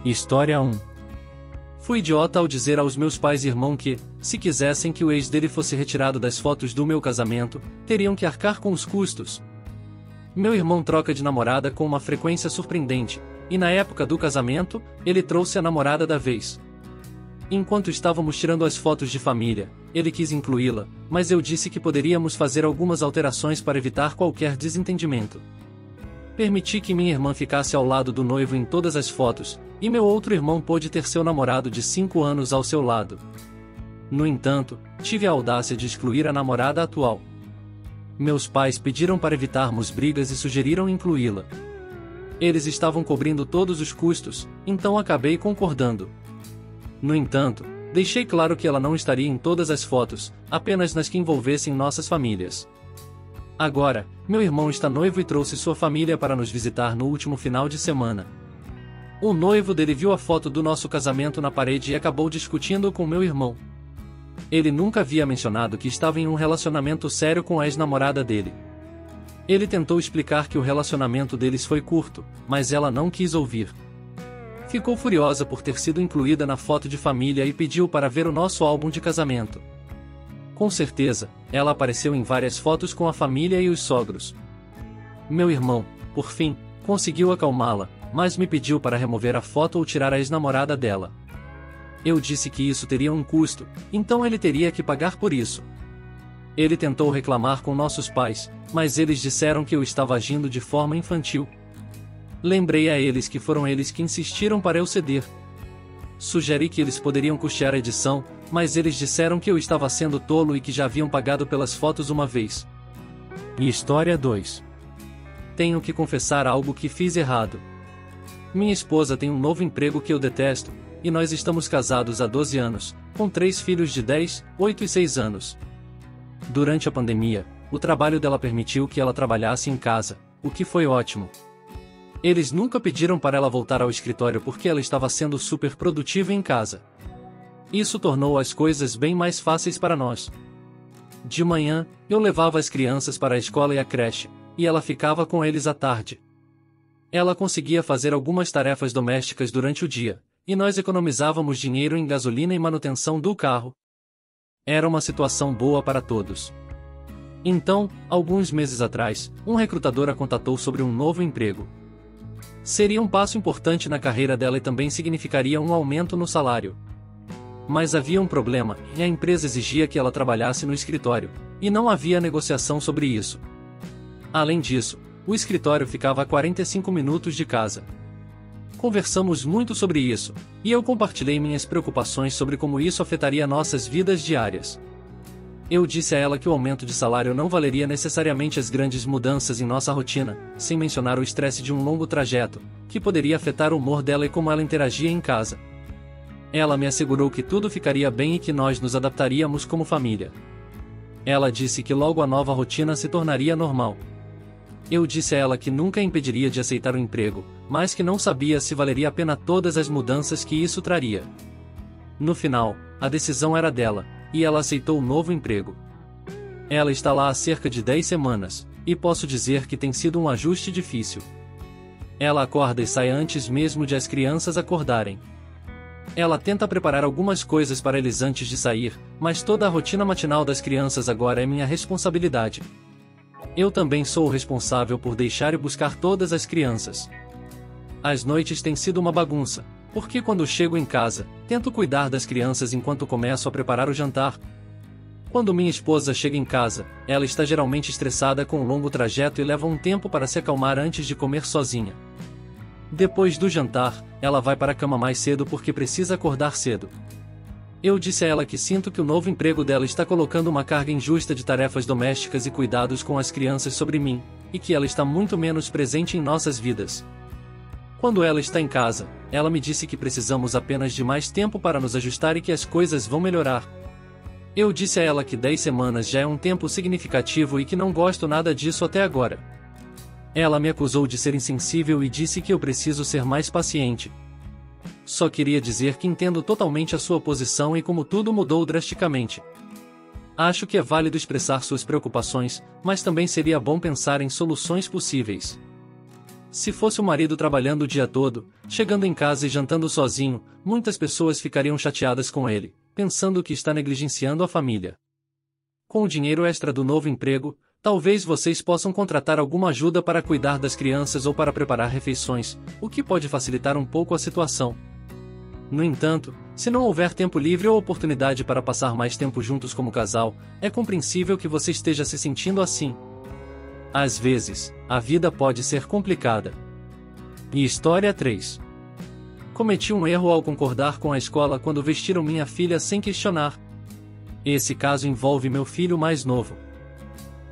História 1. Fui idiota ao dizer aos meus pais e irmão que, se quisessem que o ex dele fosse retirado das fotos do meu casamento, teriam que arcar com os custos. Meu irmão troca de namorada com uma frequência surpreendente, e na época do casamento, ele trouxe a namorada da vez. Enquanto estávamos tirando as fotos de família, ele quis incluí-la, mas eu disse que poderíamos fazer algumas alterações para evitar qualquer desentendimento. Permiti que minha irmã ficasse ao lado do noivo em todas as fotos, e meu outro irmão pôde ter seu namorado de 5 anos ao seu lado. No entanto, tive a audácia de excluir a namorada atual. Meus pais pediram para evitarmos brigas e sugeriram incluí-la. Eles estavam cobrindo todos os custos, então acabei concordando. No entanto, deixei claro que ela não estaria em todas as fotos, apenas nas que envolvessem nossas famílias. Agora, meu irmão está noivo e trouxe sua família para nos visitar no último final de semana. O noivo dele viu a foto do nosso casamento na parede e acabou discutindo com meu irmão. Ele nunca havia mencionado que estava em um relacionamento sério com a ex-namorada dele. Ele tentou explicar que o relacionamento deles foi curto, mas ela não quis ouvir. Ficou furiosa por ter sido incluída na foto de família e pediu para ver o nosso álbum de casamento. Com certeza, ela apareceu em várias fotos com a família e os sogros. Meu irmão, por fim, conseguiu acalmá-la, mas me pediu para remover a foto ou tirar a ex-namorada dela. Eu disse que isso teria um custo, então ele teria que pagar por isso. Ele tentou reclamar com nossos pais, mas eles disseram que eu estava agindo de forma infantil. Lembrei a eles que foram eles que insistiram para eu ceder. Sugeri que eles poderiam custear a edição, mas eles disseram que eu estava sendo tolo e que já haviam pagado pelas fotos uma vez. E História 2. Tenho que confessar algo que fiz errado. Minha esposa tem um novo emprego que eu detesto, e nós estamos casados há 12 anos, com 3 filhos de 10, 8 e 6 anos. Durante a pandemia, o trabalho dela permitiu que ela trabalhasse em casa, o que foi ótimo. Eles nunca pediram para ela voltar ao escritório porque ela estava sendo super produtiva em casa. Isso tornou as coisas bem mais fáceis para nós. De manhã, eu levava as crianças para a escola e a creche, e ela ficava com eles à tarde. Ela conseguia fazer algumas tarefas domésticas durante o dia, e nós economizávamos dinheiro em gasolina e manutenção do carro. Era uma situação boa para todos. Então, alguns meses atrás, um recrutador a contatou sobre um novo emprego. Seria um passo importante na carreira dela e também significaria um aumento no salário. Mas havia um problema, e a empresa exigia que ela trabalhasse no escritório, e não havia negociação sobre isso. Além disso, o escritório ficava a 45 minutos de casa. Conversamos muito sobre isso, e eu compartilhei minhas preocupações sobre como isso afetaria nossas vidas diárias. Eu disse a ela que o aumento de salário não valeria necessariamente as grandes mudanças em nossa rotina, sem mencionar o estresse de um longo trajeto, que poderia afetar o humor dela e como ela interagia em casa. Ela me assegurou que tudo ficaria bem e que nós nos adaptaríamos como família. Ela disse que logo a nova rotina se tornaria normal. Eu disse a ela que nunca a impediria de aceitar o emprego, mas que não sabia se valeria a pena todas as mudanças que isso traria. No final, a decisão era dela, e ela aceitou o novo emprego. Ela está lá há cerca de 10 semanas, e posso dizer que tem sido um ajuste difícil. Ela acorda e sai antes mesmo de as crianças acordarem. Ela tenta preparar algumas coisas para eles antes de sair, mas toda a rotina matinal das crianças agora é minha responsabilidade. Eu também sou o responsável por deixar e buscar todas as crianças. As noites têm sido uma bagunça, porque quando chego em casa, tento cuidar das crianças enquanto começo a preparar o jantar. Quando minha esposa chega em casa, ela está geralmente estressada com um longo trajeto e leva um tempo para se acalmar antes de comer sozinha. Depois do jantar, ela vai para a cama mais cedo porque precisa acordar cedo. Eu disse a ela que sinto que o novo emprego dela está colocando uma carga injusta de tarefas domésticas e cuidados com as crianças sobre mim, e que ela está muito menos presente em nossas vidas. Quando ela está em casa, ela me disse que precisamos apenas de mais tempo para nos ajustar e que as coisas vão melhorar. Eu disse a ela que 10 semanas já é um tempo significativo e que não gosto nada disso até agora. Ela me acusou de ser insensível e disse que eu preciso ser mais paciente. Só queria dizer que entendo totalmente a sua posição e como tudo mudou drasticamente. Acho que é válido expressar suas preocupações, mas também seria bom pensar em soluções possíveis. Se fosse o marido trabalhando o dia todo, chegando em casa e jantando sozinho, muitas pessoas ficariam chateadas com ele, pensando que está negligenciando a família. Com o dinheiro extra do novo emprego, talvez vocês possam contratar alguma ajuda para cuidar das crianças ou para preparar refeições, o que pode facilitar um pouco a situação. No entanto, se não houver tempo livre ou oportunidade para passar mais tempo juntos como casal, é compreensível que você esteja se sentindo assim. Às vezes, a vida pode ser complicada. E história 3. Cometi um erro ao concordar com a escola quando vestiram minha filha sem questionar. Esse caso envolve meu filho mais novo.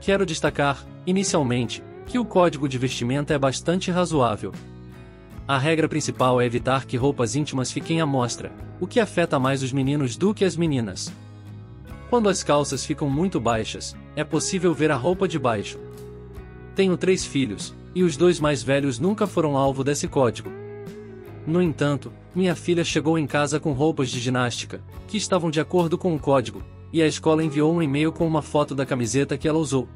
Quero destacar, inicialmente, que o código de vestimenta é bastante razoável. A regra principal é evitar que roupas íntimas fiquem à mostra, o que afeta mais os meninos do que as meninas. Quando as calças ficam muito baixas, é possível ver a roupa de baixo. Tenho 3 filhos, e os 2 mais velhos nunca foram alvo desse código. No entanto, minha filha chegou em casa com roupas de ginástica, que estavam de acordo com o código, e a escola enviou um e-mail com uma foto da camiseta que ela usou.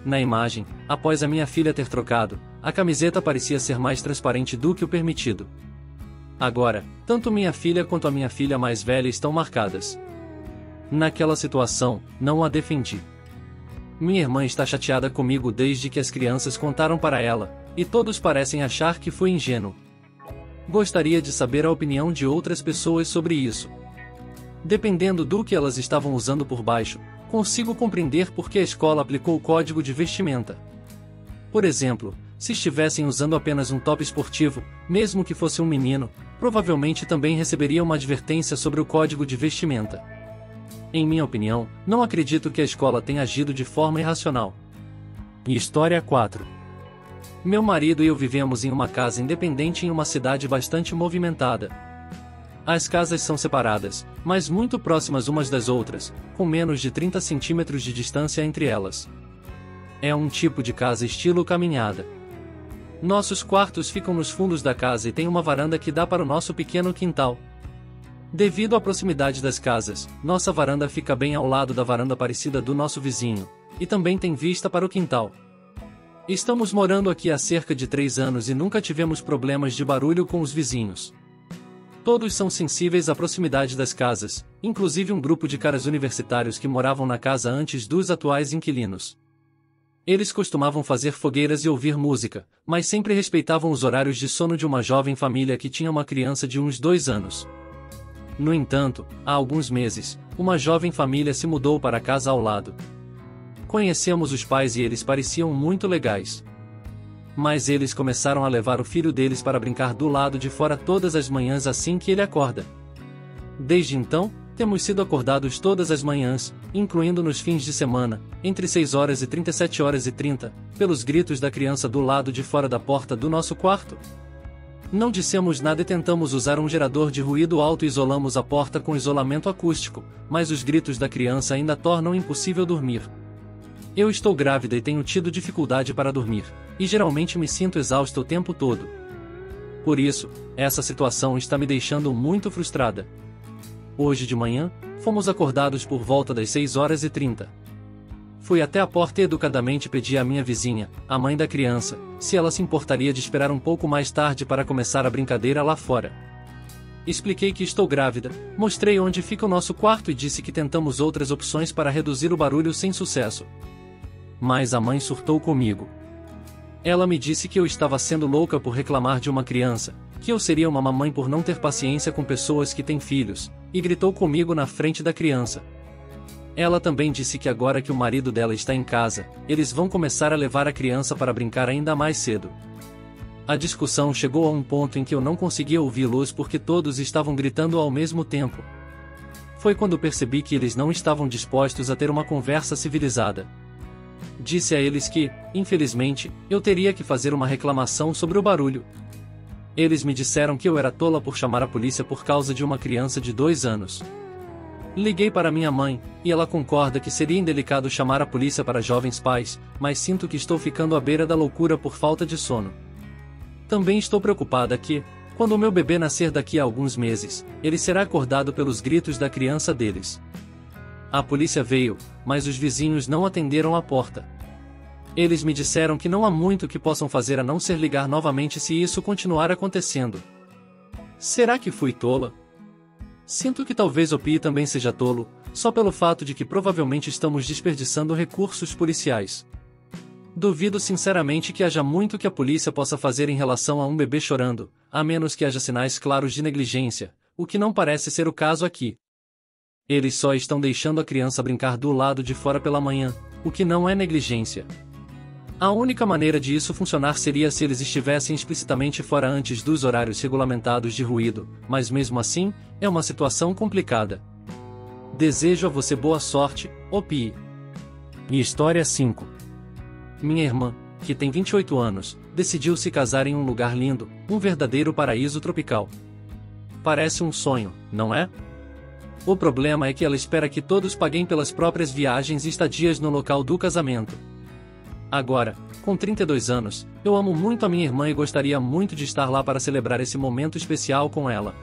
Na imagem, após a minha filha ter trocado, a camiseta parecia ser mais transparente do que o permitido. Agora, tanto minha filha quanto a minha filha mais velha estão marcadas. Naquela situação, não a defendi. Minha irmã está chateada comigo desde que as crianças contaram para ela, e todos parecem achar que fui ingênuo. Gostaria de saber a opinião de outras pessoas sobre isso. Dependendo do que elas estavam usando por baixo, consigo compreender por que a escola aplicou o código de vestimenta. Por exemplo, se estivessem usando apenas um top esportivo, mesmo que fosse um menino, provavelmente também receberia uma advertência sobre o código de vestimenta. Em minha opinião, não acredito que a escola tenha agido de forma irracional. E história 4. Meu marido e eu vivemos em uma casa independente em uma cidade bastante movimentada. As casas são separadas, mas muito próximas umas das outras, com menos de 30 centímetros de distância entre elas. É um tipo de casa estilo caminhada. Nossos quartos ficam nos fundos da casa e tem uma varanda que dá para o nosso pequeno quintal. Devido à proximidade das casas, nossa varanda fica bem ao lado da varanda parecida do nosso vizinho, e também tem vista para o quintal. Estamos morando aqui há cerca de 3 anos e nunca tivemos problemas de barulho com os vizinhos. Todos são sensíveis à proximidade das casas, inclusive um grupo de caras universitários que moravam na casa antes dos atuais inquilinos. Eles costumavam fazer fogueiras e ouvir música, mas sempre respeitavam os horários de sono de uma jovem família que tinha uma criança de uns 2 anos. No entanto, há alguns meses, uma jovem família se mudou para a casa ao lado. Conhecemos os pais e eles pareciam muito legais. Mas eles começaram a levar o filho deles para brincar do lado de fora todas as manhãs assim que ele acorda. Desde então, temos sido acordados todas as manhãs, incluindo nos fins de semana, entre 6 horas e 37 horas e 30, pelos gritos da criança do lado de fora da porta do nosso quarto. Não dissemos nada e tentamos usar um gerador de ruído alto e isolamos a porta com isolamento acústico, mas os gritos da criança ainda tornam impossível dormir. Eu estou grávida e tenho tido dificuldade para dormir, e geralmente me sinto exausta o tempo todo. Por isso, essa situação está me deixando muito frustrada. Hoje de manhã, fomos acordados por volta das 6 horas e 30. Fui até a porta e educadamente pedi à minha vizinha, a mãe da criança, se ela se importaria de esperar um pouco mais tarde para começar a brincadeira lá fora. Expliquei que estou grávida, mostrei onde fica o nosso quarto e disse que tentamos outras opções para reduzir o barulho sem sucesso. Mas a mãe surtou comigo. Ela me disse que eu estava sendo louca por reclamar de uma criança, que eu seria uma mamãe por não ter paciência com pessoas que têm filhos, e gritou comigo na frente da criança. Ela também disse que agora que o marido dela está em casa, eles vão começar a levar a criança para brincar ainda mais cedo. A discussão chegou a um ponto em que eu não conseguia ouvi-los porque todos estavam gritando ao mesmo tempo. Foi quando percebi que eles não estavam dispostos a ter uma conversa civilizada. Disse a eles que, infelizmente, eu teria que fazer uma reclamação sobre o barulho. Eles me disseram que eu era tola por chamar a polícia por causa de uma criança de 2 anos. Liguei para minha mãe, e ela concorda que seria indelicado chamar a polícia para jovens pais, mas sinto que estou ficando à beira da loucura por falta de sono. Também estou preocupada que, quando o meu bebê nascer daqui a alguns meses, ele será acordado pelos gritos da criança deles. A polícia veio, mas os vizinhos não atenderam a porta. Eles me disseram que não há muito que possam fazer a não ser ligar novamente se isso continuar acontecendo. Será que fui tola? Sinto que talvez o Pi também seja tolo, só pelo fato de que provavelmente estamos desperdiçando recursos policiais. Duvido sinceramente que haja muito que a polícia possa fazer em relação a um bebê chorando, a menos que haja sinais claros de negligência, o que não parece ser o caso aqui. Eles só estão deixando a criança brincar do lado de fora pela manhã, o que não é negligência. A única maneira de isso funcionar seria se eles estivessem explicitamente fora antes dos horários regulamentados de ruído, mas mesmo assim, é uma situação complicada. Desejo a você boa sorte, Pi. E história 5. Minha irmã, que tem 28 anos, decidiu se casar em um lugar lindo, um verdadeiro paraíso tropical. Parece um sonho, não é? O problema é que ela espera que todos paguem pelas próprias viagens e estadias no local do casamento. Agora, com 32 anos, eu amo muito a minha irmã e gostaria muito de estar lá para celebrar esse momento especial com ela.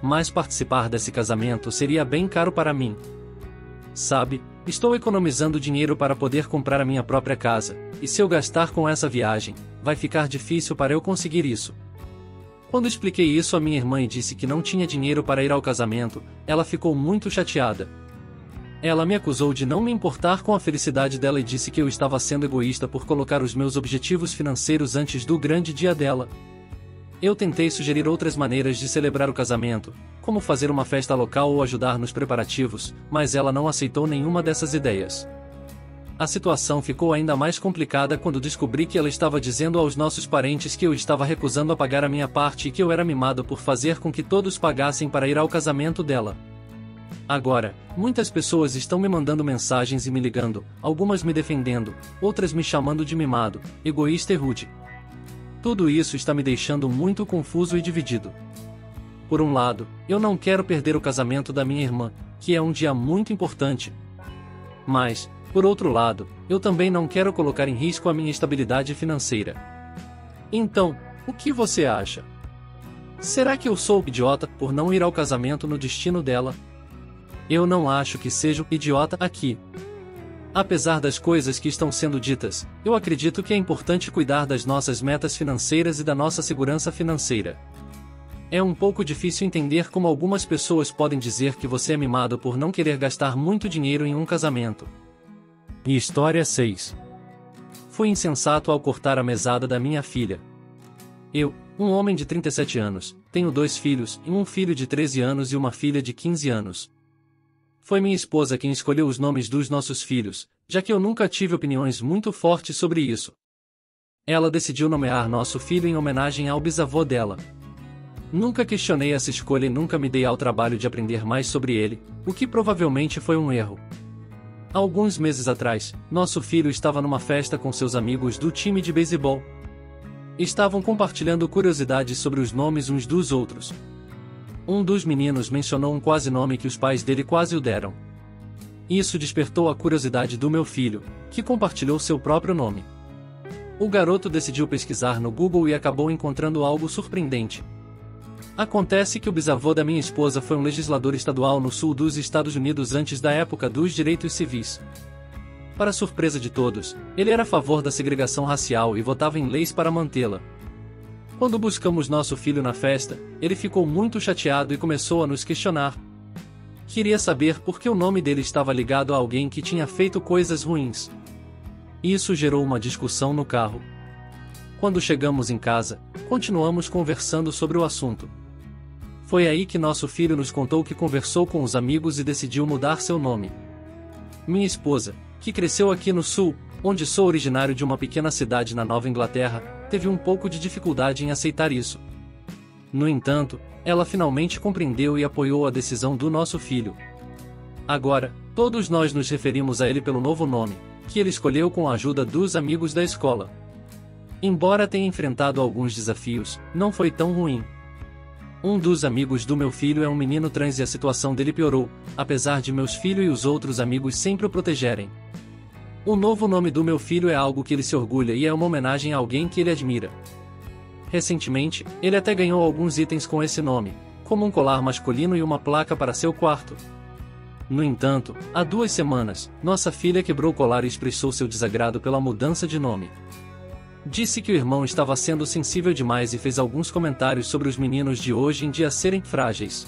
Mas participar desse casamento seria bem caro para mim. Sabe, estou economizando dinheiro para poder comprar a minha própria casa, e se eu gastar com essa viagem, vai ficar difícil para eu conseguir isso. Quando expliquei isso à minha irmã e disse que não tinha dinheiro para ir ao casamento, ela ficou muito chateada. Ela me acusou de não me importar com a felicidade dela e disse que eu estava sendo egoísta por colocar os meus objetivos financeiros antes do grande dia dela. Eu tentei sugerir outras maneiras de celebrar o casamento, como fazer uma festa local ou ajudar nos preparativos, mas ela não aceitou nenhuma dessas ideias. A situação ficou ainda mais complicada quando descobri que ela estava dizendo aos nossos parentes que eu estava recusando a pagar a minha parte e que eu era mimado por fazer com que todos pagassem para ir ao casamento dela. Agora, muitas pessoas estão me mandando mensagens e me ligando, algumas me defendendo, outras me chamando de mimado, egoísta e rude. Tudo isso está me deixando muito confuso e dividido. Por um lado, eu não quero perder o casamento da minha irmã, que é um dia muito importante. Mas, por outro lado, eu também não quero colocar em risco a minha estabilidade financeira. Então, o que você acha? Será que eu sou idiota por não ir ao casamento no destino dela? Eu não acho que seja idiota aqui. Apesar das coisas que estão sendo ditas, eu acredito que é importante cuidar das nossas metas financeiras e da nossa segurança financeira. É um pouco difícil entender como algumas pessoas podem dizer que você é mimado por não querer gastar muito dinheiro em um casamento. E história 6. Fui insensato ao cortar a mesada da minha filha. Eu, um homem de 37 anos, tenho 2 filhos, um filho de 13 anos e uma filha de 15 anos. Foi minha esposa quem escolheu os nomes dos nossos filhos, já que eu nunca tive opiniões muito fortes sobre isso. Ela decidiu nomear nosso filho em homenagem ao bisavô dela. Nunca questionei essa escolha e nunca me dei ao trabalho de aprender mais sobre ele, o que provavelmente foi um erro. Alguns meses atrás, nosso filho estava numa festa com seus amigos do time de beisebol. Estavam compartilhando curiosidades sobre os nomes uns dos outros. Um dos meninos mencionou um quase-nome que os pais dele quase o deram. Isso despertou a curiosidade do meu filho, que compartilhou seu próprio nome. O garoto decidiu pesquisar no Google e acabou encontrando algo surpreendente. Acontece que o bisavô da minha esposa foi um legislador estadual no sul dos Estados Unidos antes da época dos direitos civis. Para surpresa de todos, ele era a favor da segregação racial e votava em leis para mantê-la. Quando buscamos nosso filho na festa, ele ficou muito chateado e começou a nos questionar. Queria saber por que o nome dele estava ligado a alguém que tinha feito coisas ruins. Isso gerou uma discussão no carro. Quando chegamos em casa, continuamos conversando sobre o assunto. Foi aí que nosso filho nos contou que conversou com os amigos e decidiu mudar seu nome. Minha esposa, que cresceu aqui no sul, onde sou originário de uma pequena cidade na Nova Inglaterra, teve um pouco de dificuldade em aceitar isso. No entanto, ela finalmente compreendeu e apoiou a decisão do nosso filho. Agora, todos nós nos referimos a ele pelo novo nome, que ele escolheu com a ajuda dos amigos da escola. Embora tenha enfrentado alguns desafios, não foi tão ruim. Um dos amigos do meu filho é um menino trans e a situação dele piorou, apesar de meus filhos e os outros amigos sempre o protegerem. O novo nome do meu filho é algo que ele se orgulha e é uma homenagem a alguém que ele admira. Recentemente, ele até ganhou alguns itens com esse nome, como um colar masculino e uma placa para seu quarto. No entanto, há 2 semanas, nossa filha quebrou o colar e expressou seu desagrado pela mudança de nome. Disse que o irmão estava sendo sensível demais e fez alguns comentários sobre os meninos de hoje em dia serem frágeis.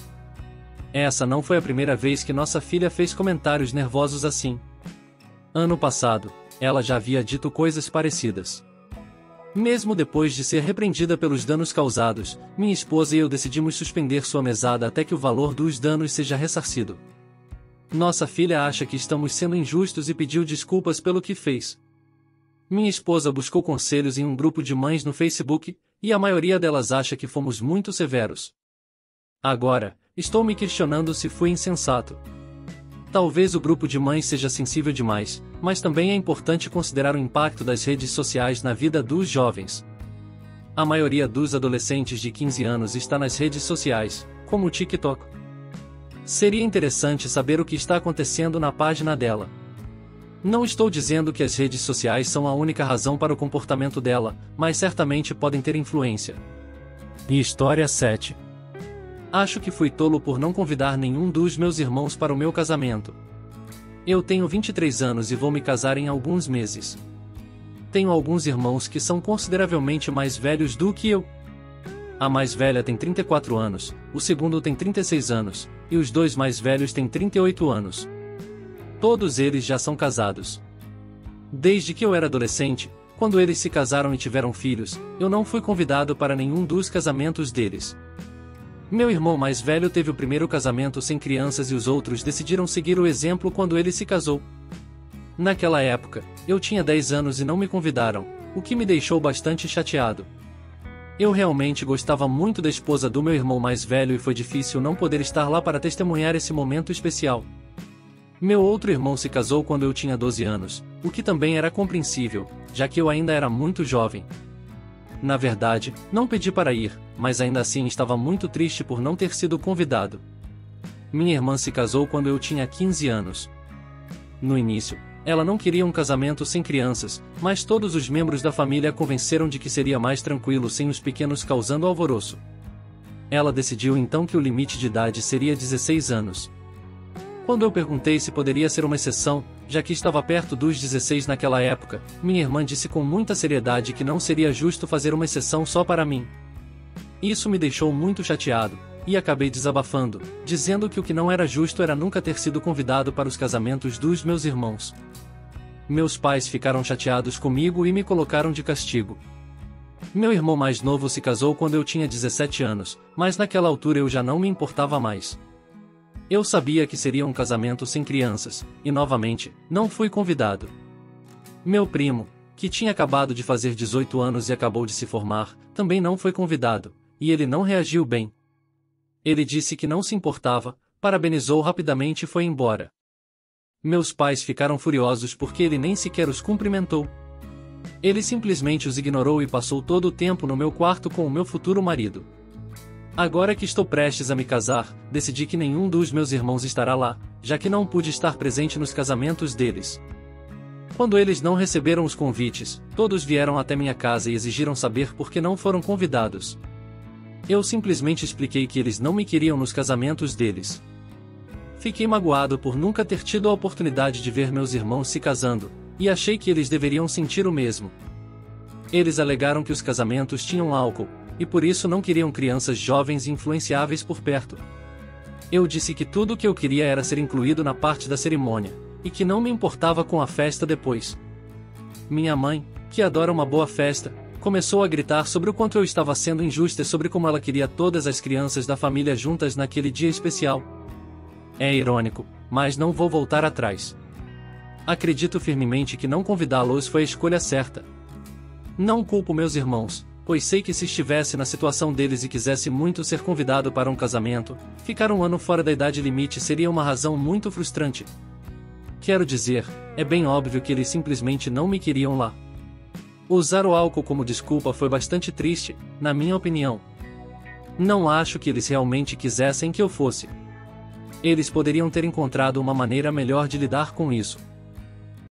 Essa não foi a primeira vez que nossa filha fez comentários nervosos assim. Ano passado, ela já havia dito coisas parecidas. Mesmo depois de ser repreendida pelos danos causados, minha esposa e eu decidimos suspender sua mesada até que o valor dos danos seja ressarcido. Nossa filha acha que estamos sendo injustos e pediu desculpas pelo que fez. Minha esposa buscou conselhos em um grupo de mães no Facebook, e a maioria delas acha que fomos muito severos. Agora, estou me questionando se fui insensato. Talvez o grupo de mães seja sensível demais, mas também é importante considerar o impacto das redes sociais na vida dos jovens. A maioria dos adolescentes de 15 anos está nas redes sociais, como o TikTok. Seria interessante saber o que está acontecendo na página dela. Não estou dizendo que as redes sociais são a única razão para o comportamento dela, mas certamente podem ter influência. E história 7. Acho que fui tolo por não convidar nenhum dos meus irmãos para o meu casamento. Eu tenho 23 anos e vou me casar em alguns meses. Tenho alguns irmãos que são consideravelmente mais velhos do que eu. A mais velha tem 34 anos, o segundo tem 36 anos, e os 2 mais velhos têm 38 anos. Todos eles já são casados. Desde que eu era adolescente, quando eles se casaram e tiveram filhos, eu não fui convidado para nenhum dos casamentos deles. Meu irmão mais velho teve o primeiro casamento sem crianças e os outros decidiram seguir o exemplo quando ele se casou. Naquela época, eu tinha 10 anos e não me convidaram, o que me deixou bastante chateado. Eu realmente gostava muito da esposa do meu irmão mais velho e foi difícil não poder estar lá para testemunhar esse momento especial. Meu outro irmão se casou quando eu tinha 12 anos, o que também era compreensível, já que eu ainda era muito jovem. Na verdade, não pedi para ir, mas ainda assim estava muito triste por não ter sido convidado. Minha irmã se casou quando eu tinha 15 anos. No início, ela não queria um casamento sem crianças, mas todos os membros da família a convenceram de que seria mais tranquilo sem os pequenos causando alvoroço. Ela decidiu então que o limite de idade seria 16 anos. Quando eu perguntei se poderia ser uma exceção, já que estava perto dos 16 naquela época, minha irmã disse com muita seriedade que não seria justo fazer uma exceção só para mim. Isso me deixou muito chateado, e acabei desabafando, dizendo que o que não era justo era nunca ter sido convidado para os casamentos dos meus irmãos. Meus pais ficaram chateados comigo e me colocaram de castigo. Meu irmão mais novo se casou quando eu tinha 17 anos, mas naquela altura eu já não me importava mais. Eu sabia que seria um casamento sem crianças, e novamente, não fui convidado. Meu primo, que tinha acabado de fazer 18 anos e acabou de se formar, também não foi convidado, e ele não reagiu bem. Ele disse que não se importava, parabenizou rapidamente e foi embora. Meus pais ficaram furiosos porque ele nem sequer os cumprimentou. Ele simplesmente os ignorou e passou todo o tempo no meu quarto com o meu futuro marido. Agora que estou prestes a me casar, decidi que nenhum dos meus irmãos estará lá, já que não pude estar presente nos casamentos deles. Quando eles não receberam os convites, todos vieram até minha casa e exigiram saber por que não foram convidados. Eu simplesmente expliquei que eles não me queriam nos casamentos deles. Fiquei magoado por nunca ter tido a oportunidade de ver meus irmãos se casando, e achei que eles deveriam sentir o mesmo. Eles alegaram que os casamentos tinham álcool, e por isso não queriam crianças jovens e influenciáveis por perto. Eu disse que tudo o que eu queria era ser incluído na parte da cerimônia, e que não me importava com a festa depois. Minha mãe, que adora uma boa festa, começou a gritar sobre o quanto eu estava sendo injusta e sobre como ela queria todas as crianças da família juntas naquele dia especial. É irônico, mas não vou voltar atrás. Acredito firmemente que não convidá-los foi a escolha certa. Não culpo meus irmãos, pois sei que se estivesse na situação deles e quisesse muito ser convidado para um casamento, ficar um ano fora da idade limite seria uma razão muito frustrante. Quero dizer, é bem óbvio que eles simplesmente não me queriam lá. Usar o álcool como desculpa foi bastante triste, na minha opinião. Não acho que eles realmente quisessem que eu fosse. Eles poderiam ter encontrado uma maneira melhor de lidar com isso.